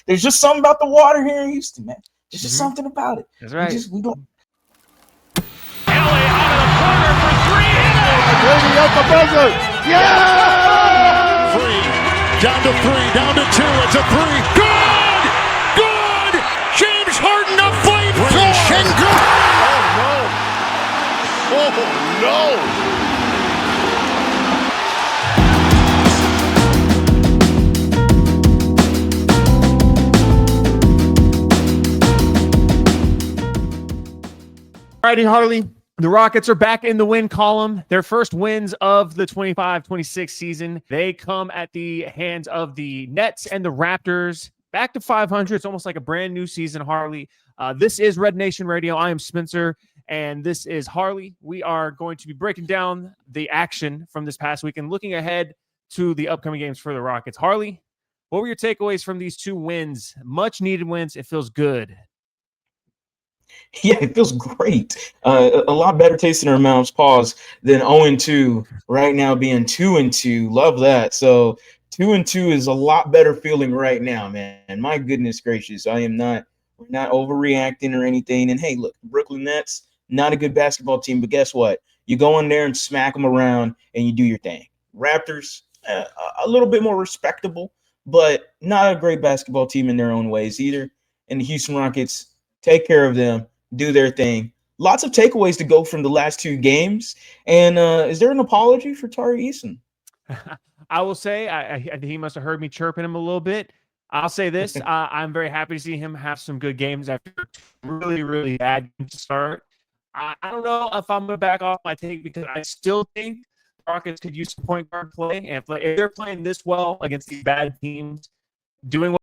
There's just something about the water here in Houston, man. There's just something about it. That's right. We don't. Ellie out of the corner for three. Brady at the buzzer. Yeah! Free. Down to three. Down to two. It's a three. Good! Good! James Harden a flamethrower. Sengun. Oh, no. Alrighty, Harley. The Rockets are back in the win column. Their first wins of the 25-26 season. They come at the hands of the Nets and the Raptors. Back to 500. It's almost like a brand new season, Harley. This is Red Nation Radio. I am Spencer, and this is Harley. We are going to be breaking down the action from this past week and looking ahead to the upcoming games for the Rockets. Harley, what were your takeaways from these two wins? Much needed wins. It feels good. Yeah, it feels great. A lot better taste in our mouths, pause, than 0-2 right now being 2-2. Love that. So 2-2 is a lot better feeling right now, man. My goodness gracious. We're not overreacting or anything. And hey, look, Brooklyn Nets, not a good basketball team, but guess what? You go in there and smack them around and you do your thing. Raptors, a little bit more respectable, but not a great basketball team in their own ways either. And the Houston Rockets, take care of them, do their thing. Lots of takeaways to go from the last two games. And is there an apology for Tari Eason? I will say, I think he must have heard me chirping him a little bit. I'll say this. I'm very happy to see him have some good games after really, really bad games to start. I don't know if I'm going to back off my take because I still think the Rockets could use some point guard play. And if they're playing this well against these bad teams, doing what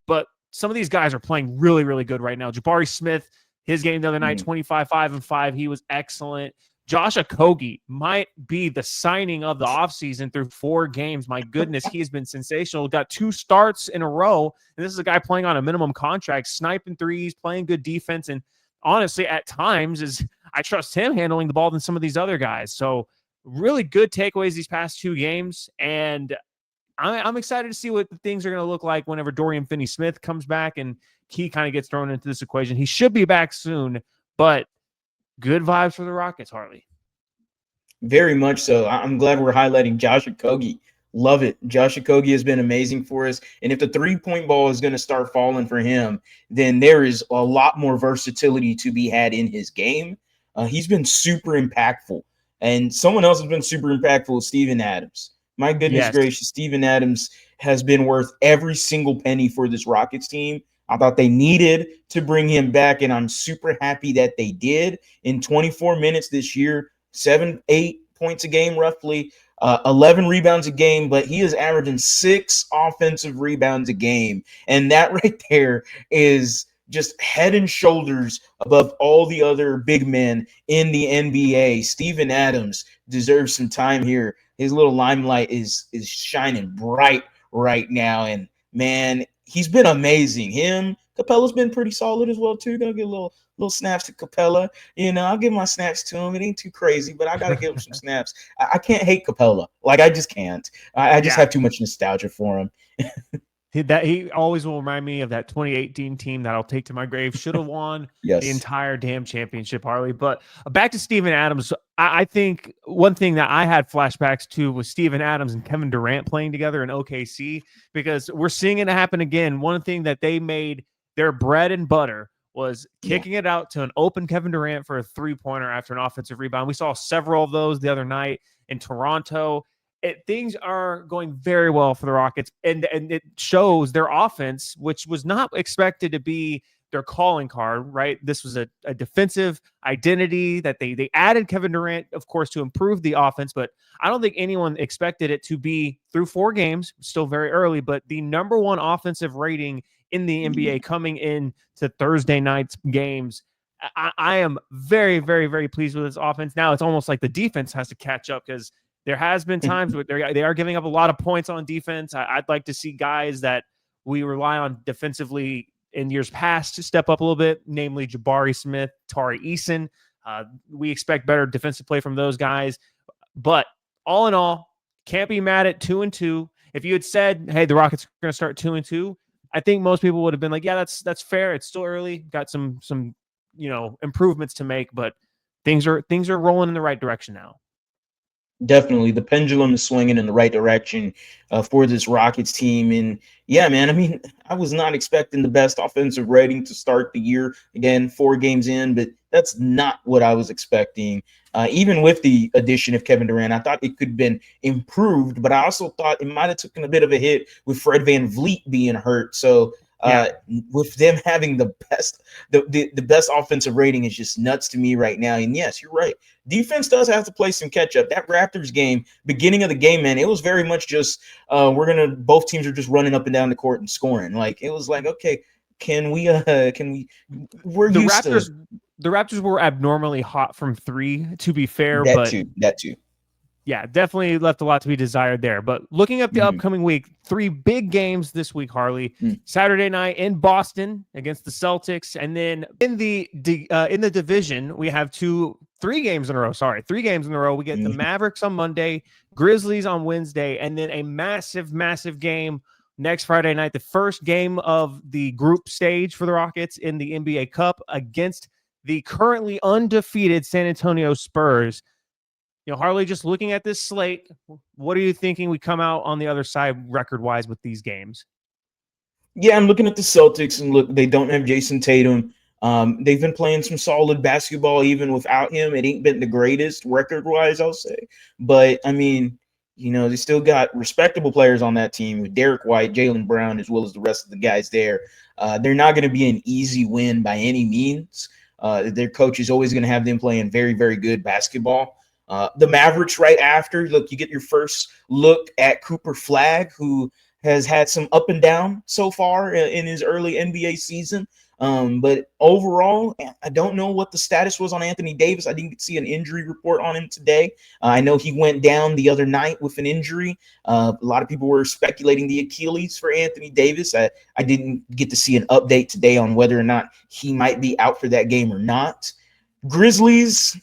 but some of these guys are playing really, really good right now. Jabari Smith, his game the other night, 25-5-5. He was excellent. Josh Okogie might be the signing of the offseason through 4 games. My goodness, he has been sensational. Got 2 starts in a row. And this is a guy playing on a minimum contract, sniping threes, playing good defense. And honestly, at times, I trust him handling the ball than some of these other guys. So really good takeaways these past 2 games. And I'm excited to see what the things are going to look like whenever Dorian Finney-Smith comes back and he kind of gets thrown into this equation. He should be back soon, but good vibes for the Rockets, Harley. Very much so. I'm glad we're highlighting Josh Okogie. Love it. Josh Okogie has been amazing for us. And if the three-point ball is going to start falling for him, then there is a lot more versatility to be had in his game. He's been super impactful. And someone else has been super impactful, Steven Adams. My goodness gracious, Steven Adams has been worth every single penny for this Rockets team. I thought they needed to bring him back, and I'm super happy that they did. In 24 minutes this year, 7-8 points a game roughly, 11 rebounds a game, but he is averaging 6 offensive rebounds a game. And that right there is just head and shoulders above all the other big men in the NBA. Steven Adams deserves some time here. His little limelight is shining bright right now. And, man, he's been amazing. Capella's been pretty solid as well, too. Gonna get little snaps to Capella. I'll give my snaps to him. It ain't too crazy, but I got to give him some snaps. I can't hate Capella. I just can't. I just have too much nostalgia for him. He always will remind me of that 2018 team that I'll take to my grave. Should have won the entire damn championship, Harley. But back to Steven Adams. I think one thing that I had flashbacks to was Steven Adams and Kevin Durant playing together in OKC, because we're seeing it happen again. One thing that they made their bread and butter was kicking it out to an open Kevin Durant for a 3-pointer after an offensive rebound. We saw several of those the other night in Toronto. Things are going very well for the Rockets, and it shows their offense, which was not expected to be their calling card, right? This was a defensive identity that they added Kevin Durant, of course, to improve the offense, but I don't think anyone expected it to be through 4 games, still very early, but the number 1 offensive rating in the NBA coming in to Thursday night's games. I am very, very, very pleased with this offense. Now it's almost like the defense has to catch up, because there has been times where they are giving up a lot of points on defense. I'd like to see guys that we rely on defensively in years past to step up a little bit, namely Jabari Smith, Tari Eason. We expect better defensive play from those guys. But all in all, can't be mad at 2-2. If you had said, hey, the Rockets are going to start 2-2, I think most people would have been like, yeah, that's fair. It's still early. Got some improvements to make, but things are rolling in the right direction now. Definitely, the pendulum is swinging in the right direction for this Rockets team. And yeah, man, I mean, I was not expecting the best offensive rating to start the year. Again, 4 games in, but that's not what I was expecting. Even with the addition of Kevin Durant, I thought it could have been improved, but I also thought it might have taken a bit of a hit with Fred VanVleet being hurt. So with them having the best offensive rating is just nuts to me right now. And yes, you're right. Defense does have to play some catch up. That Raptors game, beginning of the game, man, it was very much just both teams are just running up and down the court and scoring. Like it was like, okay, the Raptors were abnormally hot from 3, to be fair, that too. Yeah, definitely left a lot to be desired there. But looking up the upcoming week, 3 big games this week, Harley. Saturday night in Boston against the Celtics, and then in the division, we have 3 games in a row. Sorry, 3 games in a row. We get the Mavericks on Monday, Grizzlies on Wednesday, and then a massive, massive game next Friday night. The first game of the group stage for the Rockets in the NBA Cup against the currently undefeated San Antonio Spurs. Harley, just looking at this slate, what are you thinking we come out on the other side record-wise with these games? Yeah, I'm looking at the Celtics, and look, they don't have Jason Tatum. They've been playing some solid basketball even without him. It ain't been the greatest record-wise, I'll say. But, I mean, they still got respectable players on that team with Derek White, Jaylen Brown, as well as the rest of the guys there. They're not going to be an easy win by any means. Their coach is always going to have them playing very, very good basketball. The Mavericks right after, look, you get your first look at Cooper Flagg, who has had some up and down so far in his early NBA season. But overall, I don't know what the status was on Anthony Davis. I didn't see an injury report on him today. I know he went down the other night with an injury. A lot of people were speculating the Achilles for Anthony Davis. I didn't get to see an update today on whether or not he might be out for that game or not. Grizzlies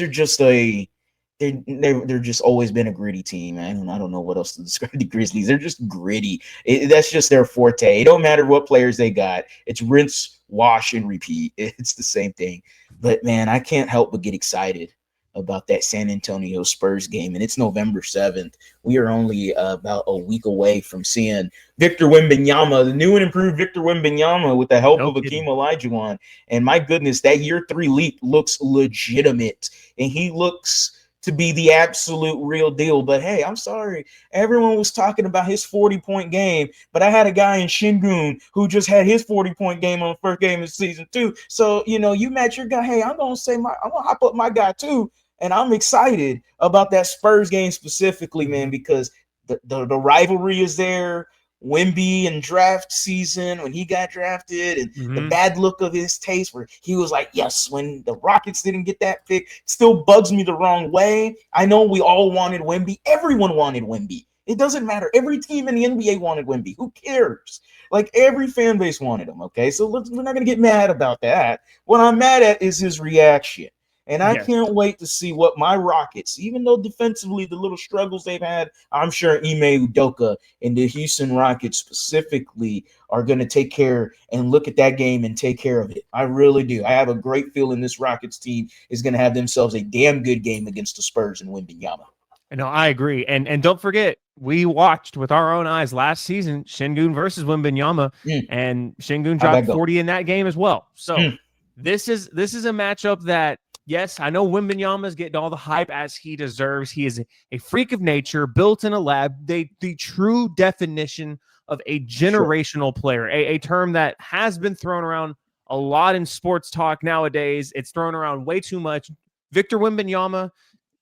are just they're just always been a gritty team. I don't know what else to describe the Grizzlies. They're just gritty. That's just their forte. It don't matter what players they got. It's rinse, wash, and repeat. It's the same thing. But man, I can't help but get excited about that San Antonio Spurs game, and it's November 7th. We are only about a week away from seeing Victor Wembanyama, the new and improved Victor Wembanyama, with the help of Akeem Olajuwon. And my goodness, that year 3 leap looks legitimate, and he looks to be the absolute real deal. But hey, I'm sorry, everyone was talking about his 40-point game, but I had a guy in Sengun who just had his 40-point game on the first game of season 2. So you match your guy. Hey, I'm gonna hop up my guy too. And I'm excited about that Spurs game specifically, man, because the rivalry is there. Wemby in draft season, when he got drafted, and the bad look of his taste where he was like, yes, when the Rockets didn't get that pick, it still bugs me the wrong way. I know we all wanted Wemby. Everyone wanted Wemby. It doesn't matter. Every team in the NBA wanted Wemby. Who cares? Like, every fan base wanted him, okay? So we're not going to get mad about that. What I'm mad at is his reaction. And I can't wait to see what my Rockets, even though defensively the little struggles they've had, I'm sure Ime Udoka and the Houston Rockets specifically are going to take care and look at that game and take care of it. I really do. I have a great feeling this Rockets team is going to have themselves a damn good game against the Spurs and Wembanyama. No, I agree. And don't forget, we watched with our own eyes last season, Sengun versus Wembanyama, and Sengun dropped 40 in that game as well. So this is a matchup that, yes, I know Wembanyama is getting all the hype as he deserves. He is a freak of nature, built in a lab. The true definition of a generational player, a term that has been thrown around a lot in sports talk nowadays. It's thrown around way too much. Victor Wembanyama,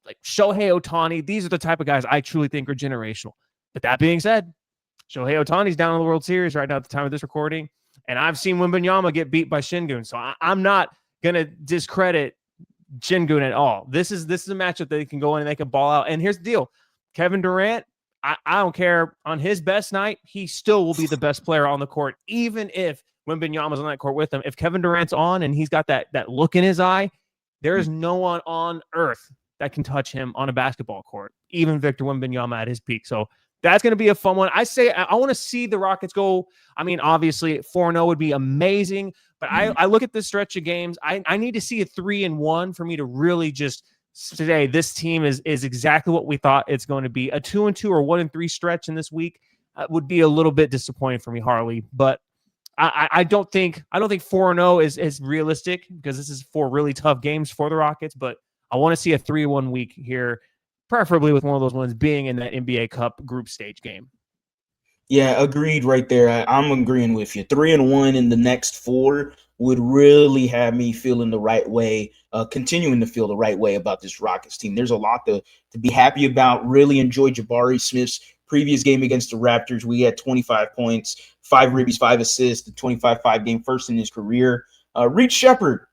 like Shohei Ohtani, these are the type of guys I truly think are generational. But that being said, Shohei Ohtani's down in the World Series right now at the time of this recording, and I've seen Wembanyama get beat by Sengun, so I'm not going to discredit Sengun at all. This is a matchup that they can go in and they can ball out. And here's the deal. Kevin Durant, I don't care. On his best night, he still will be the best player on the court, even if Wembanyama's on that court with him. If Kevin Durant's on and he's got that look in his eye, there is no one on earth that can touch him on a basketball court, even Victor Wembanyama at his peak. So that's going to be a fun one. I want to see the Rockets go. I mean, obviously 4-0 would be amazing, but I look at this stretch of games. I need to see a 3-1 for me to really just say this team is exactly what we thought it's going to be. A 2-2 or 1-3 stretch in this week would be a little bit disappointing for me, Harley. But I don't think 4-0 is realistic, because this is 4 really tough games for the Rockets. But I want to see a 3-1 week here, preferably with one of those ones being in that NBA Cup group stage game. Yeah, agreed right there. I'm agreeing with you. 3-1 in the next 4 would really have me feeling the right way, continuing to feel the right way about this Rockets team. There's a lot to be happy about. Really enjoy Jabari Smith's previous game against the Raptors. We had 25 points, 5 rebounds, 5 assists, the 25-5 game, first in his career. Reed Shepherd,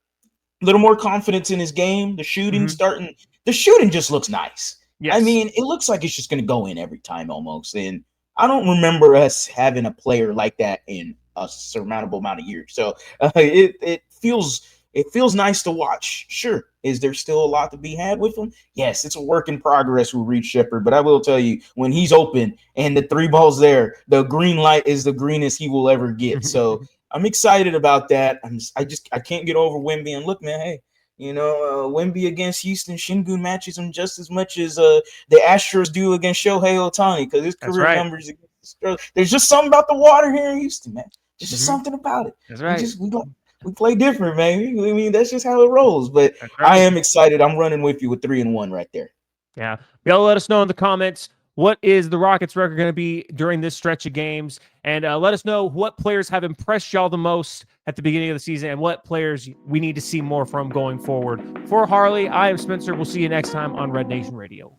a little more confidence in his game. The shooting just looks nice. Yes. I mean, it looks like it's just going to go in every time almost. And I don't remember us having a player like that in a surmountable amount of years. So it feels nice to watch. Sure. Is there still a lot to be had with him? Yes, it's a work in progress with Reed Shepherd. But I will tell you, when he's open and the 3 balls there, the green light is the greenest he will ever get. So I'm excited about that. I can't get over Wemby. And look, man, hey, Wemby against Houston, Sengun matches him just as much as the Astros do against Shohei Ohtani, because his career numbers against the Astros. There's just something about the water here in Houston, man. There's just something about it. That's right. We play different, man. I mean, that's just how it rolls. But I am excited. I'm running with you with 3-1 right there. Yeah. Y'all let us know in the comments, what is the Rockets record going to be during this stretch of games? And let us know what players have impressed y'all the most at the beginning of the season, and what players we need to see more from going forward. For Harley, I am Spencer. We'll see you next time on Red Nation Radio.